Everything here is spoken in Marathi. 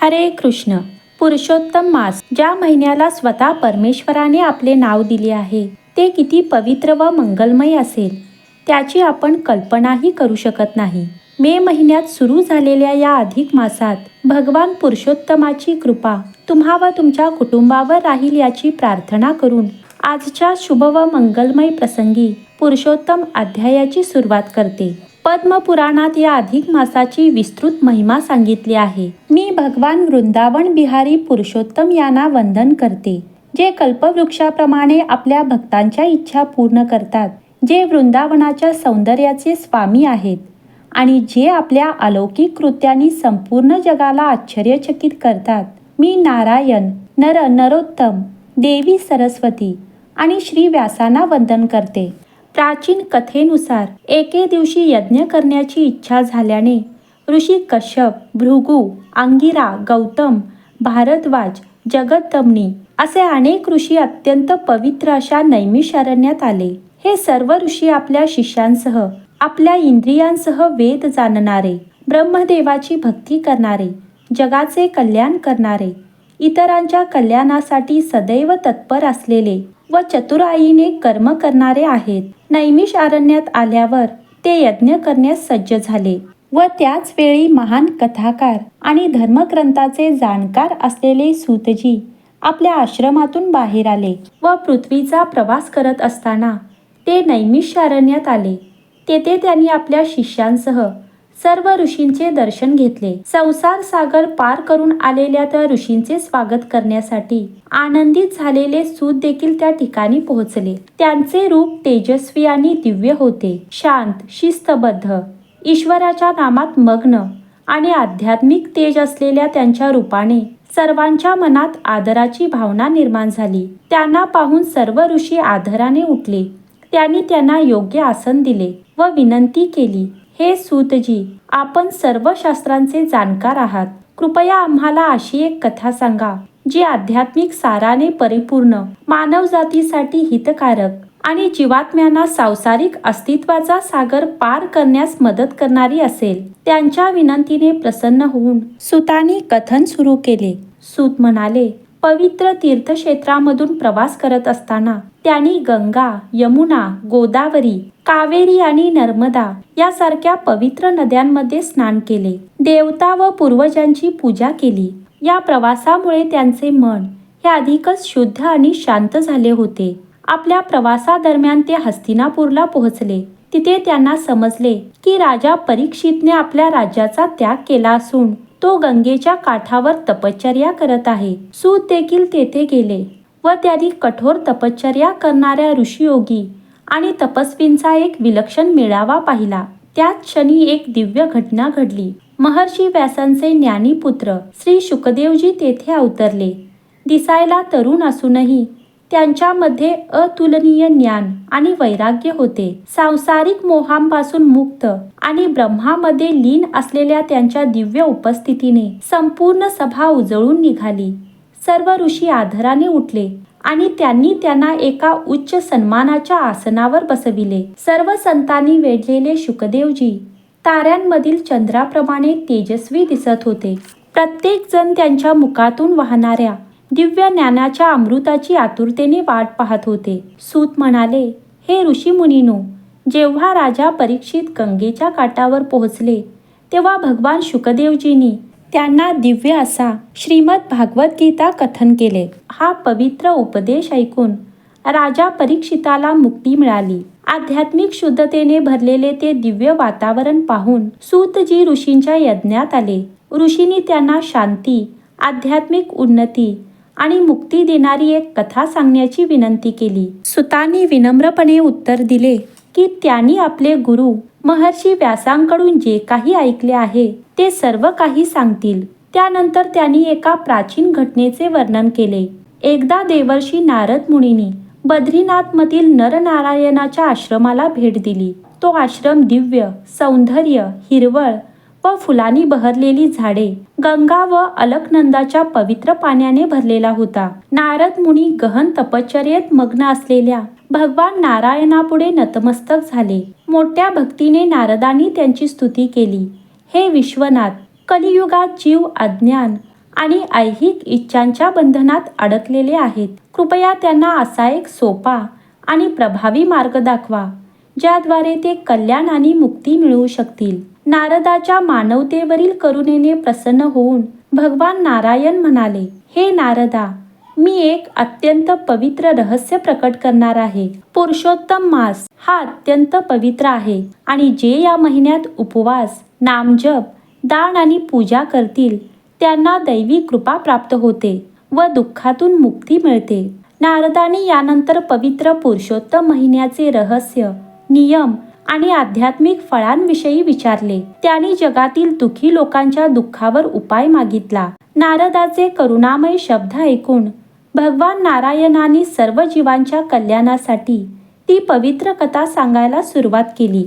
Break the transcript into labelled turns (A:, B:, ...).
A: हरे कृष्ण. पुरुषोत्तम मास, ज्या महिन्याला स्वतः परमेश्वराने आपले नाव दिले आहे, ते किती पवित्र व मंगलमय असेल त्याची आपण कल्पनाही करू शकत नाही. मे महिन्यात सुरू झालेल्या या अधिक मासात भगवान पुरुषोत्तमाची कृपा तुम्हा व तुमच्या कुटुंबावर राहील याची प्रार्थना करून आजच्या शुभ व मंगलमय प्रसंगी पुरुषोत्तम अध्यायाची सुरुवात करते. पद्मपुराणात या अधिक मासाची विस्तृत महिमा सांगितली आहे. मी भगवान वृंदावन बिहारी पुरुषोत्तम यांना वंदन करते, जे कल्पवृक्षाप्रमाणे आपल्या भक्तांच्या इच्छा पूर्ण करतात, जे वृंदावनाच्या सौंदर्याचे स्वामी आहेत आणि जे आपल्या अलौकिक कृत्यांनी संपूर्ण जगाला आश्चर्यचकित करतात. मी नारायण, नरोत्तम, देवी सरस्वती आणि श्री व्यासांना वंदन करते. प्राचीन कथेनुसार एके दिवशी यज्ञ करण्याची इच्छा झाल्याने ऋषी कश्यप, भृगु, अंगिरा, गौतम, भारद्वाज, जगदम्नी असे अनेक ऋषी अत्यंत पवित्र अशा नैमिषारण्यात आले. हे सर्व ऋषी आपल्या शिष्यांसह, आपल्या इंद्रियांसह वेद जाणणारे, ब्रह्मदेवाची भक्ती करणारे, जगाचे कल्याण करणारे, इतरांच्या कल्याणासाठी सदैव तत्पर असलेले व चतुराईने कर्म करणारे आहेत. नैमिष अरण्यात आल्यावर ते यज्ञ करण्यास सज्ज झाले व त्याच वेळी महान कथाकार आणि धर्मग्रंथाचे जाणकार असलेले सूतजी आपल्या आश्रमातून बाहेर आले व पृथ्वीचा प्रवास करत असताना ते नैमिषारण्यात आले. तेथे त्यांनी आपल्या शिष्यांसह सर्व ऋषींचे दर्शन घेतले. संसार सागर पार करून आलेल्या त्या ऋषींचे स्वागत करण्यासाठी आनंदित झालेले सूत देखील त्या ठिकाणी पोहोचले. त्यांचे रूप तेजस्वी आणि दिव्य होते. शांत, शिस्तबद्ध, ईश्वराच्या नामात मग्न आणि आध्यात्मिक तेज असलेल्या त्यांच्या रूपाने सर्वांच्या मनात आदराची भावना निर्माण झाली. त्यांना पाहून सर्व ऋषी आदराने उठले. त्यांनी त्यांना योग्य आसन दिले व विनंती केली, हे सूतजी, आपण सर्व शास्त्रांचे जाणकार आहात. कृपया आम्हाला अशी एक कथा सांगा जी आध्यात्मिक साराने परिपूर्ण, मानवजातीसाठी हितकारक आणि जीवात्म्यांना सांसारिक अस्तित्वाचा सागर पार करण्यास मदत करणारी असेल. त्यांच्या विनंतीने प्रसन्न होऊन सूतांनी कथन सुरू केले. सूत म्हणाले, पवित्र तीर्थक्षेत्रामधून प्रवास करत असताना त्यांनी गंगा, यमुना, गोदावरी, कावेरी आणि नर्मदा यासारख्या पवित्र नद्यांमध्ये स्नान केले. देवता व पूर्वजांची पूजा केली. या प्रवासामुळे त्यांचे मन हे अधिकच शुद्ध आणि शांत झाले होते. आपल्या प्रवासादरम्यान ते हस्तिनापूरला पोहोचले. तिथे त्यांना समजले की राजा परीक्षितने आपल्या राज्याचा त्याग केला असून तो गंगेच्या काठावर तपश्चर्या करत आहे. सूत देखील तेथे गेले व त्यांनी कठोर तपश्चर्या करणाऱ्या ऋषीयोगी आणि तपस्वींचा एक विलक्षण मेळावा पाहिला. त्याच क्षणी एक दिव्य घटना घडली. महर्षी व्यासांचे ज्ञानी पुत्र श्री शुकदेवजी तेथे अवतरले. दिसायला तरुण असूनही त्यांच्यामध्ये अतुलनीय ज्ञान आणि वैराग्य होते. सांसारिक मोहांपासून मुक्त आणि ब्रह्मामध्ये लीन असलेल्या त्यांच्या दिव्य उपस्थितीने संपूर्ण सभा उजळून निघाली. सर्व ऋषी आदराने उठले आणि त्यांनी त्यांना एका उच्च सन्मानाच्या आसनावर बसविले. सर्व संतांनी वेढलेले शुकदेवजी ताऱ्यांमधील चंद्राप्रमाणे तेजस्वी दिसत होते. प्रत्येक जण त्यांच्या मुखातून वाहणाऱ्या दिव्य ज्ञानाच्या अमृताची आतुरतेने वाट पाहत होते. सूत म्हणाले, हे ऋषीमुनीनो, जेव्हा राजा परीक्षित गंगेच्या काठावर पोहोचले तेव्हा भगवान शुकदेवजींनी त्यांना दिव्य असा श्रीमद भागवत गीता कथन केले. हा पवित्र उपदेश ऐकून राजा परीक्षिताला मुक्ती मिळाली. आध्यात्मिक शुद्धतेने भरलेले ते दिव्य वातावरण पाहून सूतजी ऋषींच्या यज्ञात आले. ऋषींनी त्यांना शांती, आध्यात्मिक उन्नती आणि मुक्ती देणारी एक कथा सांगण्याची विनंती केली. सुतांनी विनम्रपणे उत्तर दिले की त्यांनी आपले गुरु महर्षी व्यासांकडून जे काही ऐकले आहे ते सर्व काही सांगतील. त्यानंतर त्यांनी एका प्राचीन घटनेचे वर्णन केले. एकदा देवर्षी नारद मुनींनी बद्रीनाथमधील नरनारायणाच्या आश्रमाला भेट दिली. तो आश्रम दिव्य, सौंदर्य, हिरवळ व फुलांनी बहरलेली झाडे, गंगा व अलकनंदाच्या पवित्र पाण्याने भरलेला होता. नारद मुनी गहन तपश्चर्येत मग्न असलेल्या भगवान नारायणापुढे नतमस्तक झाले. मोठ्या भक्तीने नारदांनी त्यांची स्तुती केली. हे विश्वनाथ, कलियुगात जीव अज्ञान आणि ऐहिक इच्छांच्या बंधनात अडकलेले आहेत. कृपया त्यांना असा एक सोपा आणि प्रभावी मार्ग दाखवा ज्याद्वारे ते कल्याण आणि मुक्ती मिळवू शकतील. नारदाच्या मानवतेवरील करुणेने प्रसन्न होऊन भगवान नारायण म्हणाले, हे नारदा, मी एक अत्यंत पवित्र रहस्य प्रकट करणार आहे. पुरुषोत्तम मास हा अत्यंत पवित्र आहे आणि जे या महिन्यात उपवास, नामजप, दान आणि पूजा करतील त्यांना दैवी कृपा प्राप्त होते व दुःखातून मुक्ती मिळते. नारदाने यानंतर पवित्र पुरुषोत्तम महिन्याचे रहस्य, नियम आणि आध्यात्मिक फळांविषयी विचारले. त्यांनी जगातील दुःखी लोकांच्या दुःखावर उपाय मागितला. नारदाचे करुणामय शब्द ऐकून भगवान नारायणाने सर्व जीवांच्या कल्याणासाठी ती पवित्र कथा सांगायला सुरुवात केली.